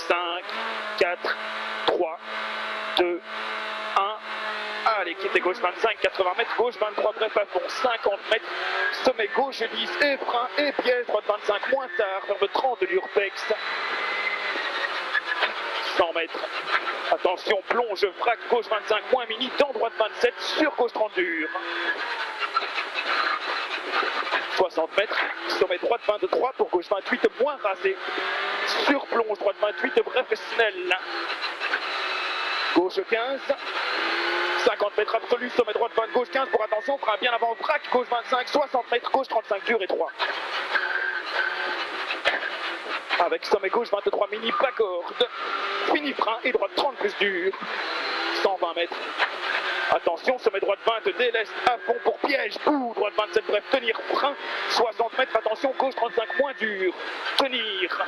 5, 4, 3, 2, 1. Allez, quittez gauche 25, 80 mètres, gauche 23, bref à fond, 50 mètres, sommet gauche 10, et frein, et piège, droite 25, moins tard, vers 30 de l'Urbex. 100 mètres. Attention, plonge, frac, gauche 25, moins mini, dans droite 27, sur gauche 30 dur. 60 mètres, sommet droite 23 pour gauche 28, moins rasé. Sur plonge, droite 28, bref, Snell. Gauche 15. 50 mètres absolu, sommet droite 20, gauche 15 pour attention, frein bien avant, frac, gauche 25, 60 mètres, gauche 35, dur et 3. Avec sommet gauche 23, mini, pas corde, fini frein et droite 30 plus dur, 120 mètres. Attention, sommet droite 20, déleste à fond pour piège, bout, droite 27, bref, tenir, frein, 60 mètres, attention, gauche 35, moins dur, tenir,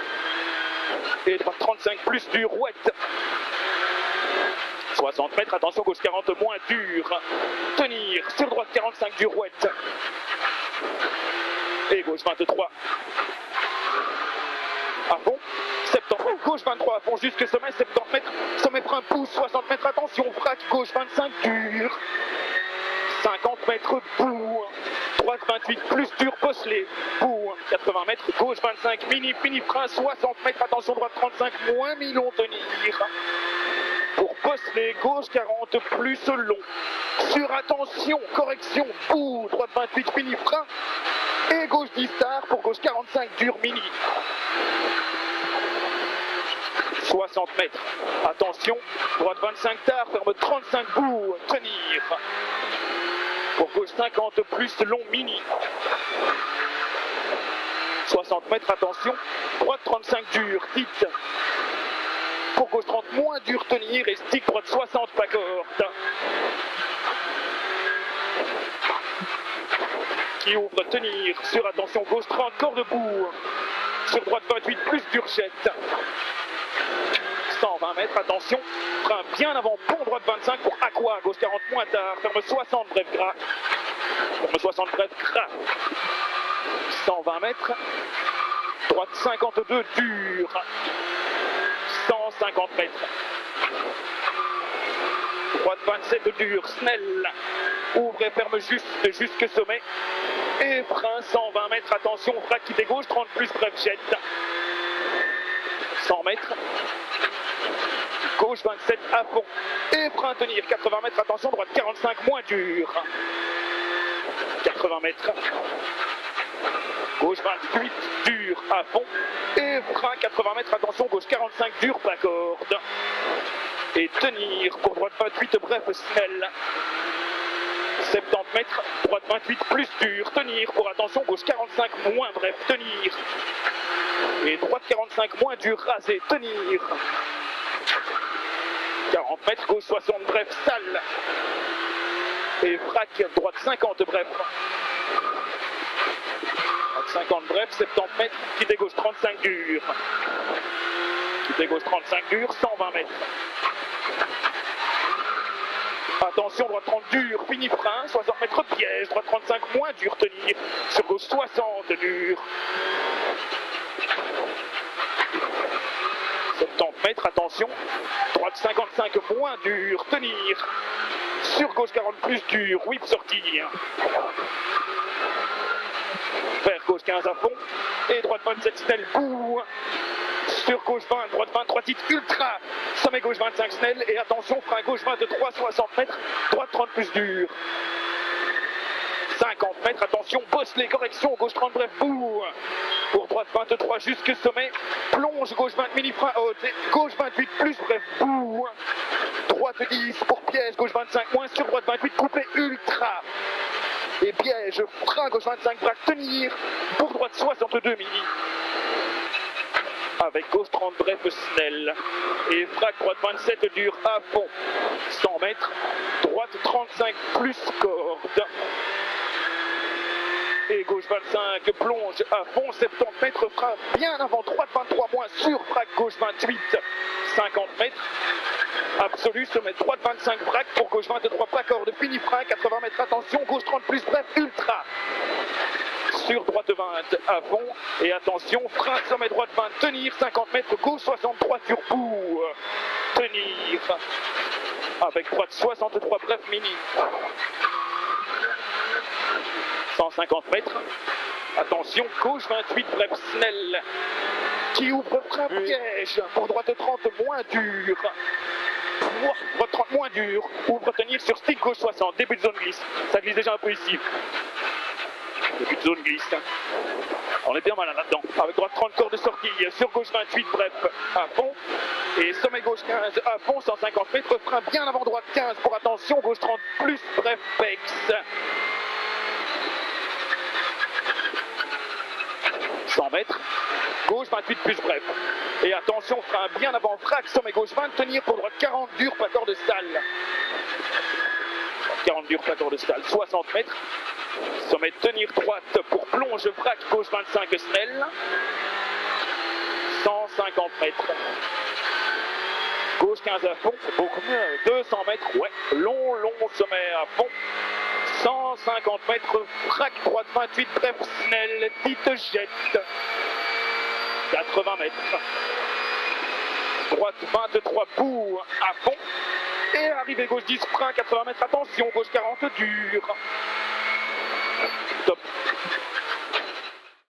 et droite 35 plus dur, ouette. 60 mètres, attention, gauche 40, moins dur, tenir, sur droite 45, dur, ouette, et gauche 23, à fond, 70 mètres, gauche 23, à fond, jusque sommet, 70 mètres, sommet frein, pouce, 60 mètres, attention, frac, gauche 25, dur, 50 mètres, bout, droite 28, plus dur, bosselé, bout, 80 mètres, gauche 25, mini, fini frein, 60 mètres, attention, droite 35, moins mi-long, tenir. Pour bosseler, gauche 40, plus long. Sur attention, correction, bout, droite 28, fini frein. Et gauche 10 tard pour gauche 45, dur mini. 60 mètres, attention, droite 25 tard, ferme 35, bout, tenir. Pour gauche 50, plus long mini. 60 mètres, attention, droite 35, dur, titre. Pour gauche 30, moins dur, tenir, et stick, droite 60, pas corde. Qui ouvre, tenir, sur attention, gauche 30, corde bout. Sur droite 28, plus dur, jette. 120 mètres, attention, frein bien avant, pont droite 25 pour Aqua, gauche 40, moins tard, ferme 60, bref gras. Ferme 60, bref gras. 120 mètres, droite 52, dur. 150 mètres. Droite 27 dur, Snell. Ouvre et ferme juste jusque sommet. Et frein 120 mètres, attention, frac qui gauche, 30 plus, bref, jette. 100 mètres. Gauche 27 à fond. Et frein tenir, 80 mètres, attention, droite 45, moins dur. 80 mètres. Gauche 28, dur à fond. Et frein 80 mètres, attention, gauche 45, dur, pas corde. Et tenir pour droite 28, bref, Snell. 70 mètres, droite 28, plus dur, tenir pour attention, gauche 45, moins bref, tenir. Et droite 45, moins dur, rasé, tenir. 40 mètres, gauche 60, bref, sale. Et frac, droite 50, bref. 50 bref, 70 mètres, quitter gauche 35 dur. Quitter gauche 35 dur, 120 mètres. Attention, droite 30 dur, fini frein, 60 mètres piège, droite 35 moins dur, tenir. Sur gauche 60 dur. 70 mètres, attention, droite 55 moins dur, tenir. Sur gauche 40 plus dur, whip sortir. Vers gauche 15 à fond, et droite 27 Snell, bout. Sur gauche 20, droite 23 titre ultra, sommet gauche 25 Snell, et attention, frein gauche 23, 60 mètres, droite 30 plus dur. 50 mètres, attention, bosselet, correction, gauche 30 bref, bout. Pour droite 23 jusque sommet, plonge gauche 20 mini frein haute, gauche 28 plus bref, bout. Droite 10 pour piège, gauche 25 moins, sur droite 28 coupé ultra. Et piège, frein gauche 25, braque, tenir, pour droite 62 mini. Avec gauche 30 bref, Snell. Et frac droite 27 dur à fond. 100 mètres, droite 35 plus corde. Et gauche 25, plonge à fond, 70 mètres, frein bien avant, droite 23 moins, sur frac gauche 28, 50 mètres. Absolu, sommet droite 25 braque pour gauche 23 pas corde, fini frein, 80 mètres, attention, gauche 30 plus bref, ultra. sur droite 20 à fond. Et attention, frein, sommet droite 20, tenir, 50 mètres, gauche 63 sur bout. Tenir. Avec droite 63, bref, mini. 150 mètres. Attention, gauche 28, bref, Snell. Qui ouvre frein piège. Pour droite 30, moins dur. Droite 30, moins dur. Ouvre tenir sur stick gauche 60. Début de zone glisse. Ça glisse déjà un peu ici. Début de zone glisse. On est bien malin là-dedans. Avec droite 30, corps de sortie. Sur gauche 28, bref, à fond. Et sommet gauche 15 à fond, 150 mètres. Frein bien avant droite 15 pour attention. Gauche 30 plus, bref, Pex. 100 mètres. Gauche 28 plus bref. Et attention, frein bien avant, frac, sommet gauche 20, tenir pour droite 40 dur, pas corps de stalle. 40 dur, pas corps de stalle, 60 mètres. Sommet tenir droite pour plonge, frac, gauche 25 Snell. 150 mètres. Gauche 15 à fond, c'est beaucoup mieux. 200 mètres, ouais, long sommet à fond. 150 mètres, frac, droite 28, bref, Snell, petite jette. 80 mètres. Droite 23, bout à fond. Et arrivée gauche 10, frein, 80 mètres, attention, gauche 40, dur. Top